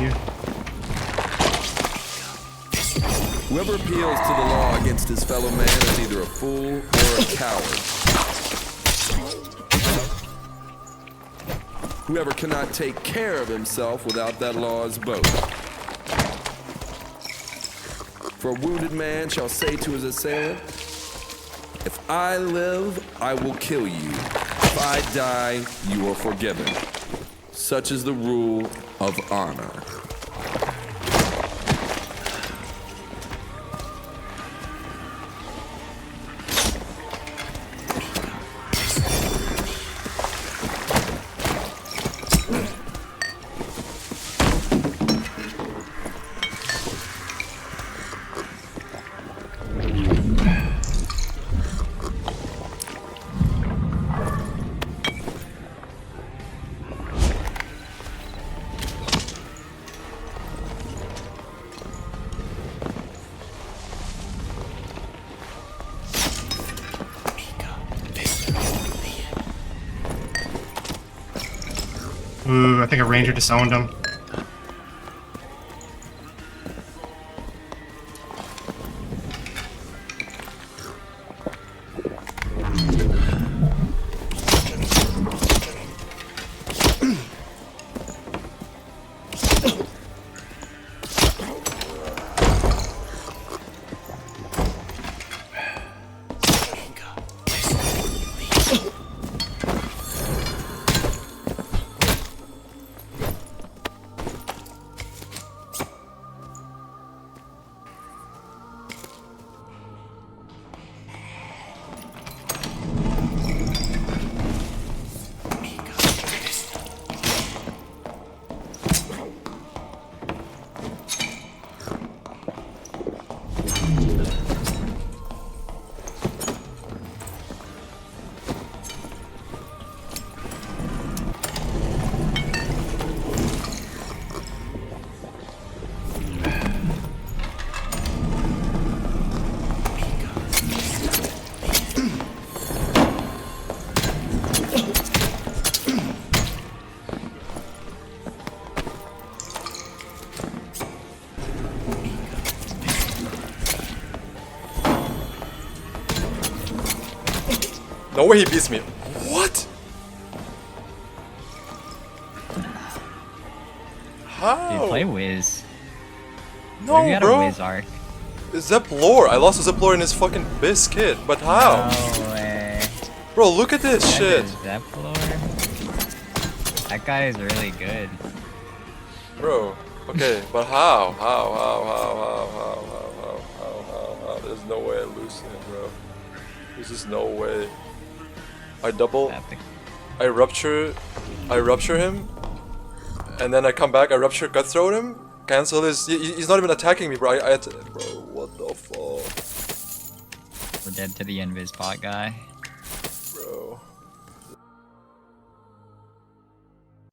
you. Whoever appeals to the law against his fellow man is either a fool or a coward. Whoever cannot take care of himself without that law is both. For a wounded man shall say to his assailant, "If I live, I will kill you. If I die, you are forgiven." Such is the rule of honor. Ooh, I think a ranger disowned him. No way he beats me. What? How? Dude, play Wiz. No, You got bro. a Wiz arc. Zeplore. I lost to Zeplore in his fucking biscuit. But how? No way. Bro, look at this shit. Zeplore? That guy is really good. Bro. Okay, but how? How? There's no way I lose him, bro. There's just no way. I rupture him, and then I come back, I rupture cutthroat him, cancel his, he's not even attacking me, bro. Bro, what the fuck? We're dead to the invis pot guy. Bro.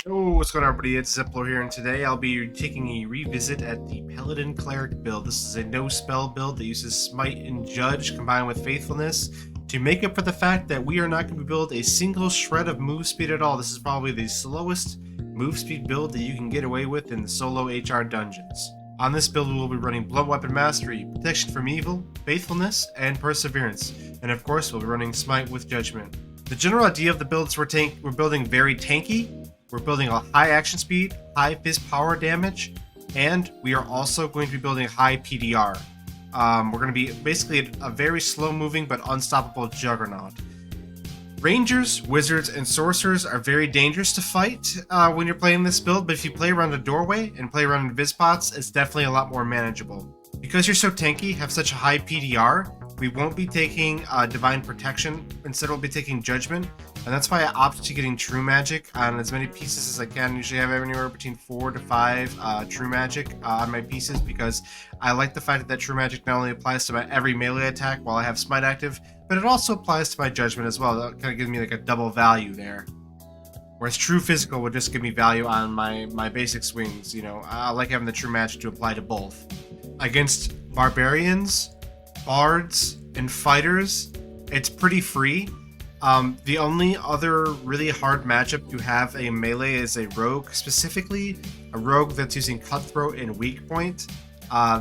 Oh, what's going on, everybody? It's zeplore here, and today I'll be taking a revisit at the Paladin Cleric build. This is a no-spell build that uses Smite and Judge combined with Faithfulness to make up for the fact that we are not going to build a single shred of move speed at all. This is probably the slowest move speed build that you can get away with in the solo HR dungeons. On this build, we will be running Blunt Weapon Mastery, Protection from Evil, Faithfulness, and Perseverance. And of course, we'll be running Smite with Judgment. The general idea of the builds we're building very tanky. We're building a high action speed, high fist power damage, and we are also going to be building high PDR. We're going to be basically a very slow moving but unstoppable juggernaut. Rangers, wizards, and sorcerers are very dangerous to fight when you're playing this build, but if you play around a doorway and play around invis pots, it's definitely a lot more manageable. Because you're so tanky, have such a high PDR, we won't be taking Divine Protection, instead we'll be taking Judgment, and that's why I opted to getting True Magic on as many pieces as I can. Usually I have anywhere between 4 to 5 True Magic on my pieces, because I like the fact that True Magic not only applies to my every melee attack while I have Smite active, but it also applies to my Judgment as well. That kind of gives me like a double value there. Whereas True Physical would just give me value on my basic swings, you know. I like having the True Magic to apply to both. Against Barbarians, Bards, and Fighters, it's pretty free. The only other really hard matchup to have a melee is a Rogue, specifically a rogue that's using cutthroat and weak point.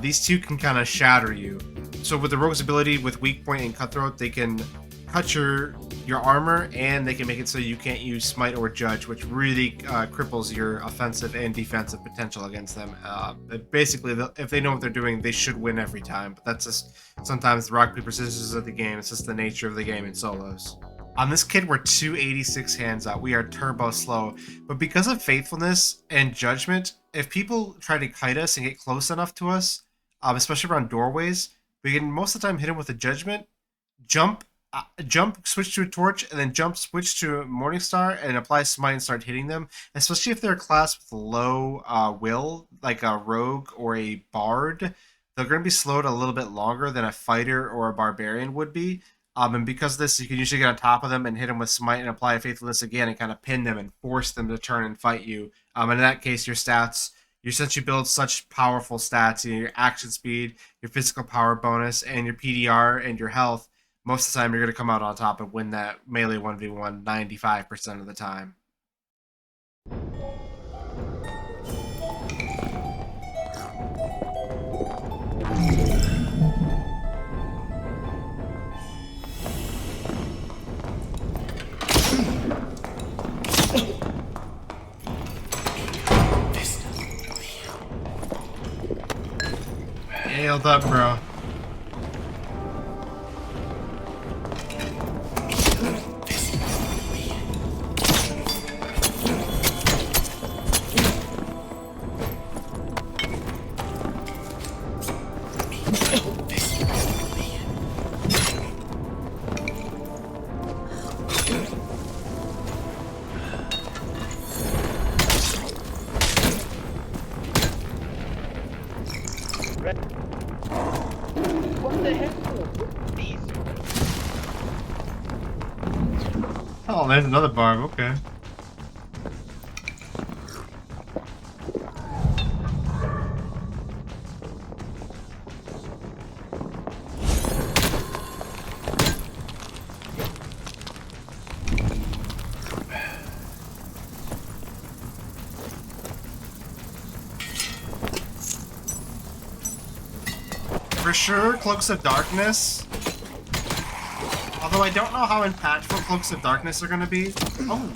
These two can kind of shatter you. So with the rogue's ability with weak point and cutthroat, they can cut your armor, and they can make it so you can't use smite or judge, which really cripples your offensive and defensive potential against them. Basically, if they know what they're doing, they should win every time. But that's just sometimes the rock paper scissors of the game. It's just the nature of the game in solos. On this kid, we're 286 hands out. We are turbo slow. But because of faithfulness and judgment, if people try to kite us and get close enough to us, especially around doorways, we can most of the time hit them with a judgment, jump, switch to a torch, and then jump, switch to a Morningstar, and apply smite and start hitting them. Especially if they're a class with low will, like a rogue or a bard, they're going to be slowed a little bit longer than a fighter or a barbarian would be. And because of this, you can usually get on top of them and hit them with smite and apply faithfulness again and kind of pin them and force them to turn and fight you. And in that case, your stats, since you build such powerful stats, your action speed, your physical power bonus, and your PDR and your health, most of the time you're going to come out on top and win that melee 1v1 95% of the time. Nailed up, bro. What the heck? These. Oh, there's another barb. Okay. For sure, Cloaks of Darkness. Although I don't know how impactful Cloaks of Darkness are going to be. Oh.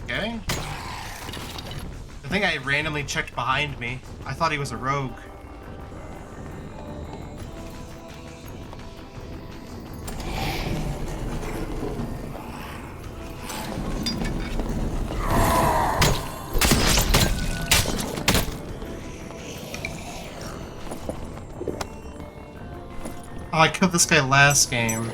Okay. I think I randomly checked behind me. I thought he was a rogue. Oh, I killed this guy last game.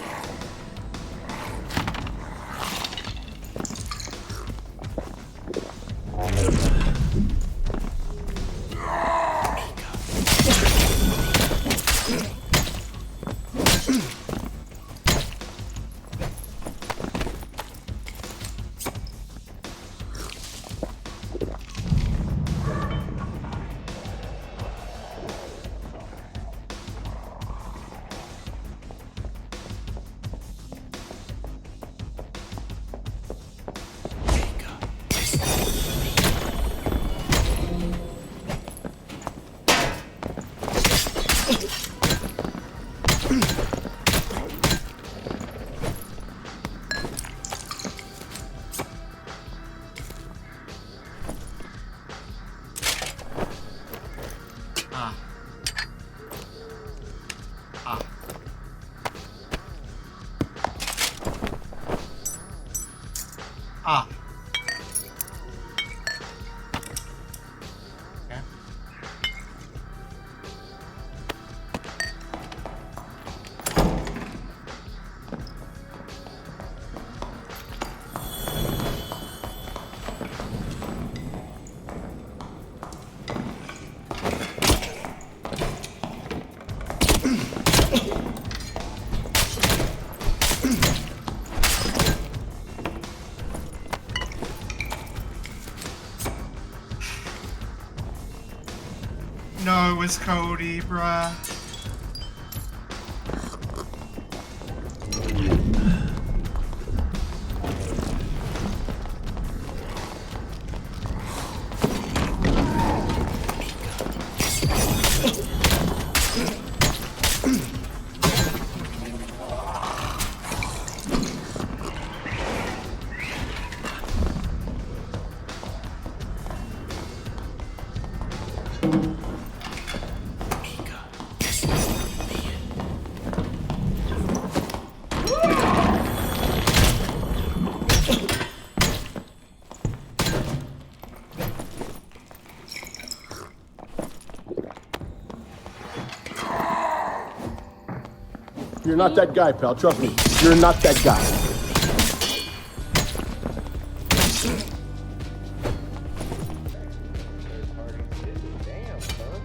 Ah. Ah. Ah. Okay. No, it was Cody, bruh. You're not that guy, pal. Trust me. You're not that guy. Damn, son.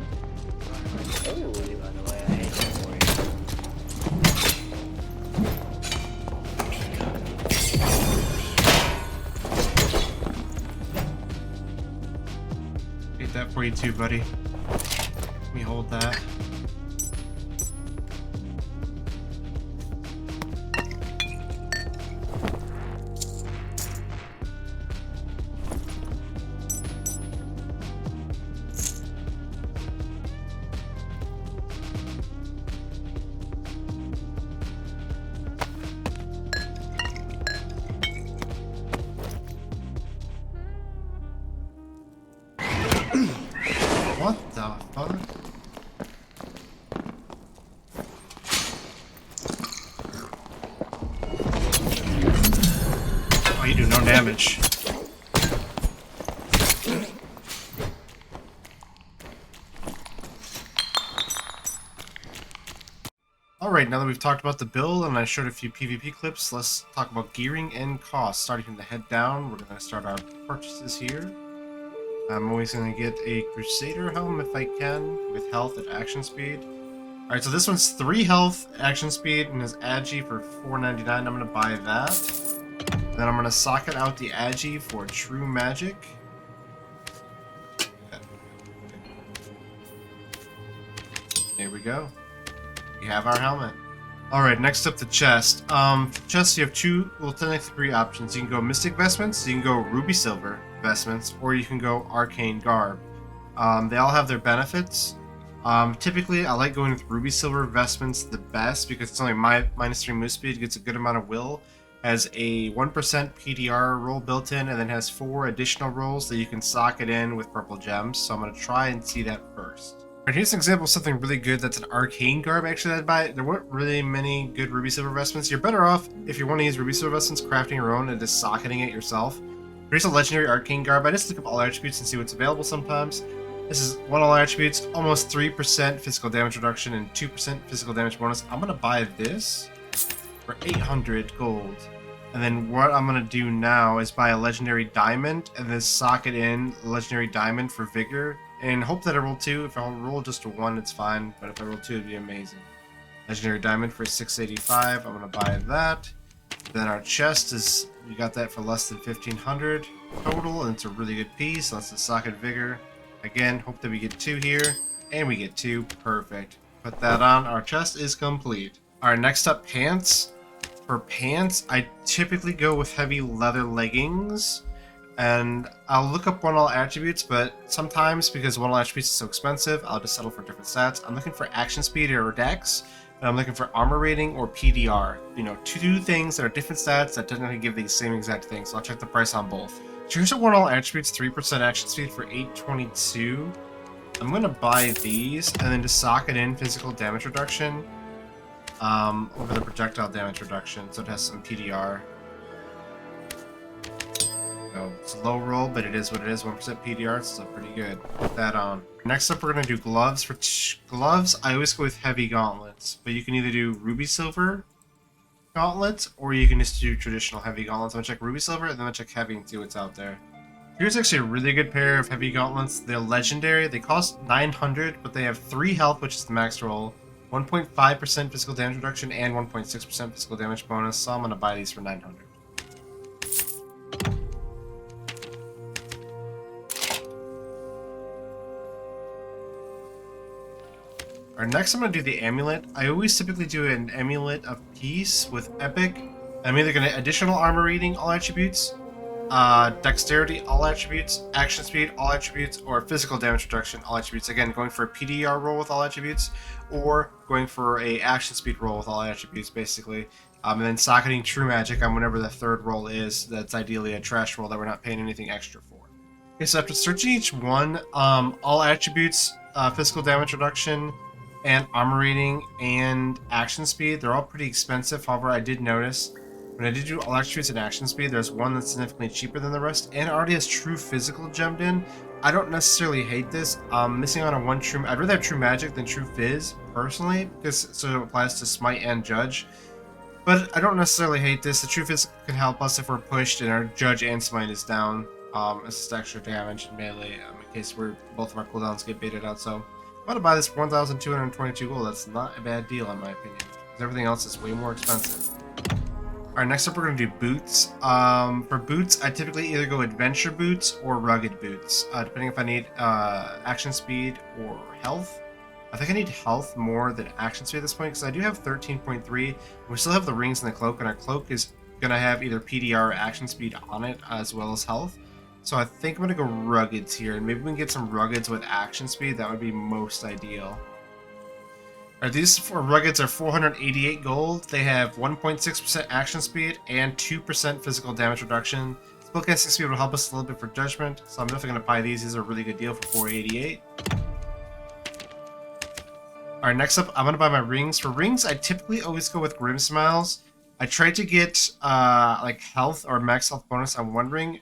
Oh, by the way, I hate that for you. Hate that for you too, buddy. Let me hold that. What the fuck? Oh, you do no damage. Alright, now that we've talked about the build and I showed a few PvP clips, let's talk about gearing and cost. Starting from the head down, we're going to start our purchases here. I'm always going to get a Crusader helm if I can, with health and action speed. Alright, so this one's 3 health, action speed, and is Agi for $4.99. I'm going to buy that. Then I'm going to socket out the Agi for True Magic. There we go. We have our helmet. Alright, next up the chest. For chest you have technically 3 options. You can go Mystic Vestments, you can go Ruby Silver Vestments, or you can go Arcane Garb. They all have their benefits. Typically, I like going with Ruby Silver Vestments the best because it's only -3 move speed, gets a good amount of will, has a 1% PDR roll built in, and then has 4 additional rolls that you can socket in with purple gems. So I'm going to try and see that first. Alright, here's an example of something really good that's an Arcane Garb actually that I'd buy. There weren't really many good Ruby Silver Vestments. You're better off, if you want to use Ruby Silver Vestments, crafting your own and just socketing it yourself. Here's a legendary Arcane Garb. I just look up all attributes and see what's available sometimes. This is one all attributes, almost 3% physical damage reduction and 2% physical damage bonus. I'm going to buy this for 800 gold. And then what I'm going to do now is buy a legendary diamond and then socket in a legendary diamond for vigor. And hope that I roll 2. If I roll just a 1, it's fine. But if I roll 2, it'd be amazing. Legendary diamond for 685. I'm going to buy that. Then our chest is, we got that for less than 1500 total. And it's a really good piece. So that's the socket vigor. Again, hope that we get 2 here. And we get 2. Perfect. Put that on. Our chest is complete. Alright, next up, pants. For pants, I typically go with heavy leather leggings. And I'll look up one all attributes, but sometimes because one all attributes is so expensive, I'll just settle for different stats. I'm looking for action speed or dex, and I'm looking for armor rating or PDR. You know, 2 things that are different stats that doesn't give the same exact thing, so I'll check the price on both. Here's a one all attributes, 3% action speed for 822. I'm gonna buy these and then just socket in physical damage reduction over the projectile damage reduction, so it has some PDR. So it's a low roll, but it is what it is. 1% PDR, so pretty good. Put that on. Next up, we're gonna do gloves. For gloves, I always go with heavy gauntlets, but you can either do ruby silver gauntlets or you can just do traditional heavy gauntlets. I'm gonna check ruby silver and then I'm gonna check heavy and see what's out there. Here's actually a really good pair of heavy gauntlets. They're legendary. They cost 900, but they have 3 health, which is the max roll, 1.5% physical damage reduction, and 1.6% physical damage bonus. So I'm gonna buy these for 900. Alright, next I'm going to do the amulet. I always typically do an amulet of peace with epic. I'm either going to additional armor rating, all attributes, dexterity, all attributes, action speed, all attributes, or physical damage reduction, all attributes. Again, going for a PDR roll with all attributes, or going for a action speed roll with all attributes, basically. And then socketing true magic on whatever the 3rd roll is. That's ideally a trash roll that we're not paying anything extra for. Okay, so after searching each one, all attributes, physical damage reduction, and armor rating and action speed, they're all pretty expensive. However, I did notice when I did do all attributes and action speed, there's one that's significantly cheaper than the rest and already has true physical gemmed in. I don't necessarily hate this. Missing on a 1 true, I'd rather have true magic than true fizz personally, because so it applies to Smite and Judge. But I don't necessarily hate this. The truth is, it can help us if we're pushed and our Judge and Smite is down. It's just extra damage in melee in case both of our cooldowns get baited out. So I'm going to buy this for 1,222 gold. That's not a bad deal in my opinion, because everything else is way more expensive. Alright, next up we're going to do boots. For boots, I typically either go adventure boots or rugged boots, depending if I need action speed or health. I think I need health more than action speed at this point, because I do have 13.3. We still have the rings and the cloak, and our cloak is going to have either PDR or action speed on it, as well as health. So I think I'm going to go ruggeds here, and maybe we can get some ruggeds with action speed. That would be most ideal. Alright, these four ruggeds are 488 gold. They have 1.6% action speed and 2% physical damage reduction. Spellcasting speed will help us a little bit for Judgment, so I'm definitely going to buy these. These are a really good deal for 488. Alright, next up, I'm going to buy my rings. For rings, I typically always go with Grim Smiles. I tried to get like health or max health bonus on one ring.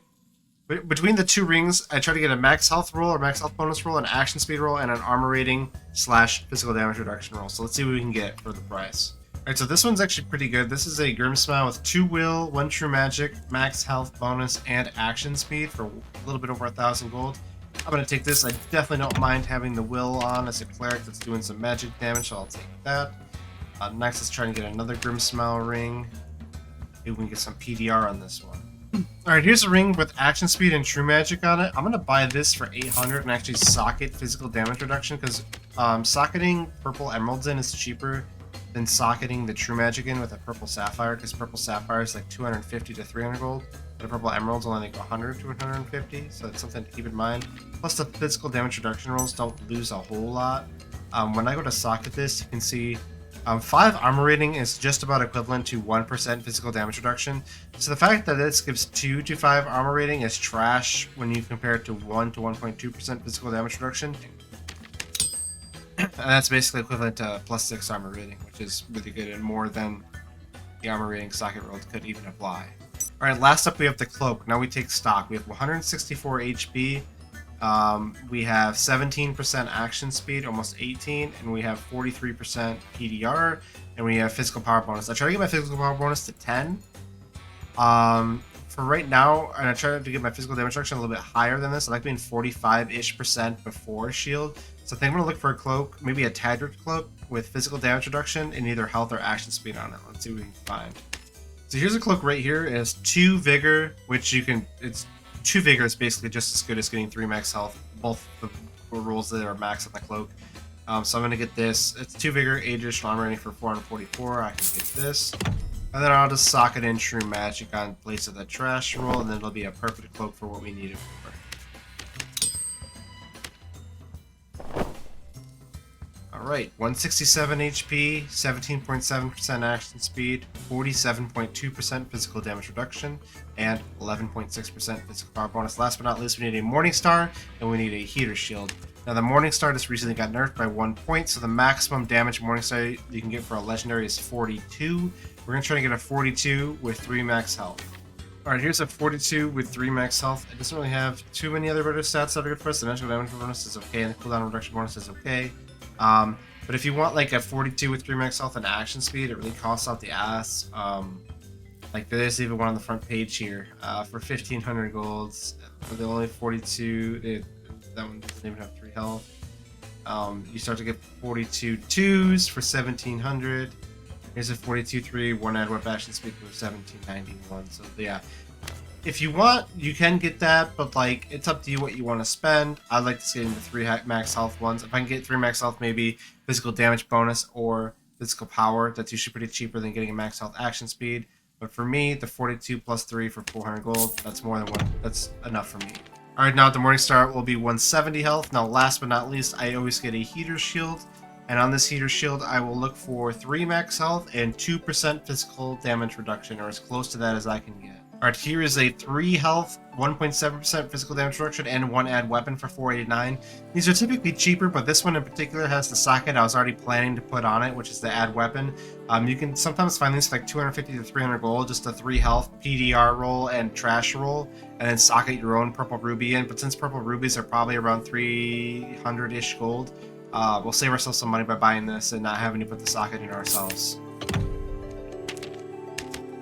Between the two rings, I try to get a max health roll or max health bonus roll, an action speed roll, and an armor rating / physical damage reduction roll. So let's see what we can get for the price. Alright, so this one's actually pretty good. This is a Grim Smile with 2 will, 1 true magic, max health bonus, and action speed for a little bit over 1,000 gold. I'm going to take this. I definitely don't mind having the will on as a cleric that's doing some magic damage, so I'll take that. Next, let's try and get another Grim Smile ring. Maybe we can get some PDR on this one. Alright, here's a ring with action speed and true magic on it. I'm going to buy this for 800 and actually socket physical damage reduction, because socketing purple emeralds in is cheaper than socketing the true magic in with a purple sapphire, because purple sapphire is like 250 to 300 gold, but a purple emerald's only like 100 to 150, so it's something to keep in mind. Plus the physical damage reduction rolls don't lose a whole lot. When I go to socket this, you can see 5 armor rating is just about equivalent to 1% physical damage reduction. So the fact that this gives 2 to 5 armor rating is trash when you compare it to 1 to 1.2% physical damage reduction. And that's basically equivalent to +6 armor rating, which is really good and more than the armor rating socket rolls could even apply. Alright, last up we have the cloak. Now we take stock. We have 164 HP. We have 17% action speed, almost 18, and we have 43% PDR, and we have physical power bonus. I try to get my physical power bonus to 10. For right now, and I try to get my physical damage reduction a little bit higher than this. I like being 45-ish% before shield. So I think I'm going to look for a cloak, maybe a Tadric cloak with physical damage reduction and either health or action speed on it. Let's see what we can find. So here's a cloak right here. It has 2 vigor, which you can, it's 2 vigor is basically just as good as getting 3 max health, both the rolls that are max on the cloak. So I'm going to get this. It's 2 vigor, 8 additional armor rating for 444. I can get this. And then I'll just socket in true magic on place of the trash roll, and then it'll be a perfect cloak for what we need it for. Alright, 167 HP, 17.7% action speed, 47.2% physical damage reduction, and 11.6% physical power bonus. Last but not least, we need a Morning Star, and we need a Heater Shield. Now the Morning Star just recently got nerfed by 1 point, so the maximum damage Morning Star you can get for a legendary is 42. We're going to try to get a 42 with 3 max health. Alright, here's a 42 with 3 max health. It doesn't really have too many other better stats that are good for us. The magical damage bonus is okay, and the cooldown reduction bonus is okay. But if you want like a 42 with 3 max health and action speed, it really costs out the ass. Like there's even one on the front page here for 1,500 golds. For the only 42, that one doesn't even have 3 health. You start to get 42 twos for 1,700. Here's a 42-3, 1 add web action speed for 1,791. So yeah, if you want, you can get that, but like it's up to you what you want to spend. I like to get into 3 max health ones. If I can get 3 max health, maybe physical damage bonus or physical power. That's usually pretty cheaper than getting a max health action speed. But for me, the 42 plus 3 for 400 gold, that's more than one. That's enough for me. Alright, now the Morning Star will be 170 health. Now last but not least, I always get a Heater Shield. And on this Heater Shield, I will look for 3 max health and 2% physical damage reduction, or as close to that as I can get. Alright, here is a 3 health, 1.7% physical damage reduction, and 1 add weapon for 489. These are typically cheaper, but this one in particular has the socket I was already planning to put on it, which is the add weapon. You can sometimes find these for like 250 to 300 gold, just a 3 health PDR roll and trash roll, and then socket your own purple ruby in. But since purple rubies are probably around 300-ish gold, we'll save ourselves some money by buying this and not having to put the socket in ourselves.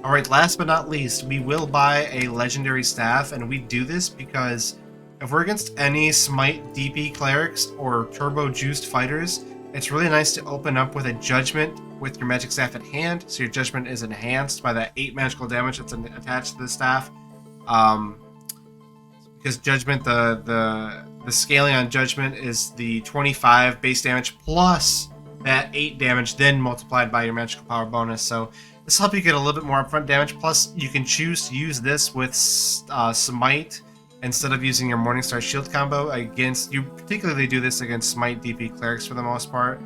Alright, last but not least, we will buy a legendary staff, and we do this because if we're against any Smite DP clerics or turbo juiced fighters, it's really nice to open up with a Judgment with your magic staff at hand, so your Judgment is enhanced by that 8 magical damage that's attached to the staff. Because Judgment, the scaling on Judgment is the 25 base damage plus that 8 damage, then multiplied by your magical power bonus. So this will help you get a little bit more upfront damage. Plus, you can choose to use this with Smite instead of using your Morningstar Shield combo against. You particularly do this against Smite DP clerics for the most part,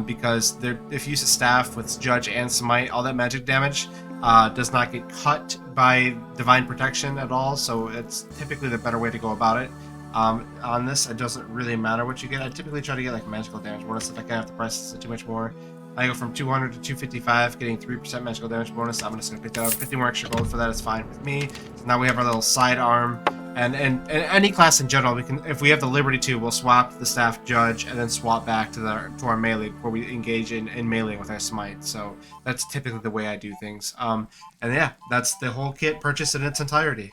because if you use a staff with Judge and Smite, all that magic damage does not get cut by Divine Protection at all. So it's typically the better way to go about it. On this, it doesn't really matter what you get. I typically try to get like magical damage bonus if I can have to press too much more. I go from 200 to 255, getting 3% magical damage bonus. I'm just going to pick that up. 50 more extra gold for that is fine with me. So now we have our little sidearm. And any class in general, we can, if we have the Liberty to, we'll swap the staff Judge and then swap back to our melee before we engage in melee with our Smite. So that's typically the way I do things. And yeah, that's the whole kit purchased in its entirety.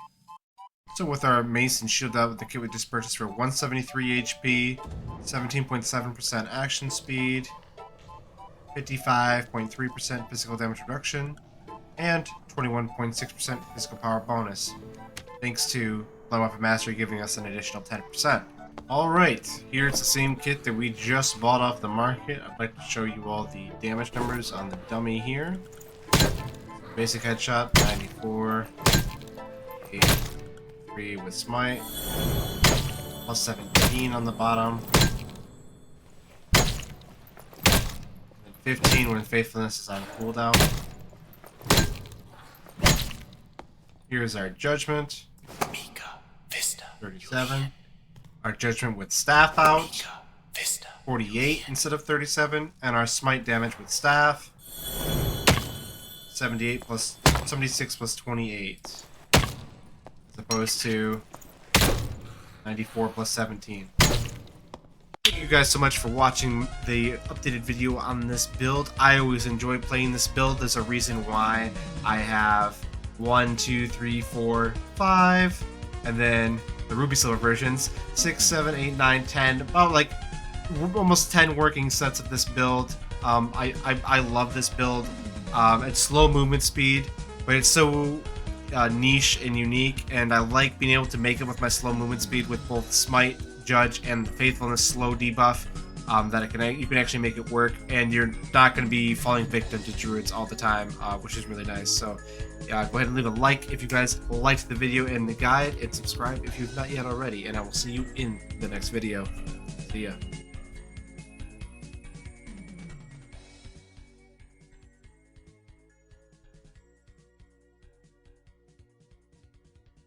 So with our mace and shield out, the kit we just purchased for 173 HP, 17.7% action speed, 55.3% physical damage reduction, and 21.6% physical power bonus, thanks to Blood Weapon Mastery giving us an additional 10%. Alright, here's the same kit that we just bought off the market. I'd like to show you all the damage numbers on the dummy here. Basic headshot, 94, 83 with Smite, plus 17 on the bottom, 15 when Faithfulness is on cooldown. Here's our Judgment, 37. Our Judgment with Staff out, 48 instead of 37. And our Smite damage with Staff, 76 plus 28. As opposed to 94 plus 17. Thank you guys so much for watching the updated video on this build. I always enjoy playing this build. There's a reason why I have 1, 2, 3, 4, 5, and then the Ruby Silver versions, 6, 7, 8, 9, 10, about like almost 10 working sets of this build. I love this build. It's slow movement speed, but it's so niche and unique, and I like being able to make it with my slow movement speed with both Smite, Judge, and the Faithfulness slow debuff, that you can actually make it work, and you're not going to be falling victim to druids all the time, which is really nice. So go ahead and leave a like if you guys liked the video and the guide, and subscribe if you've not yet already, and I will see you in the next video. See ya.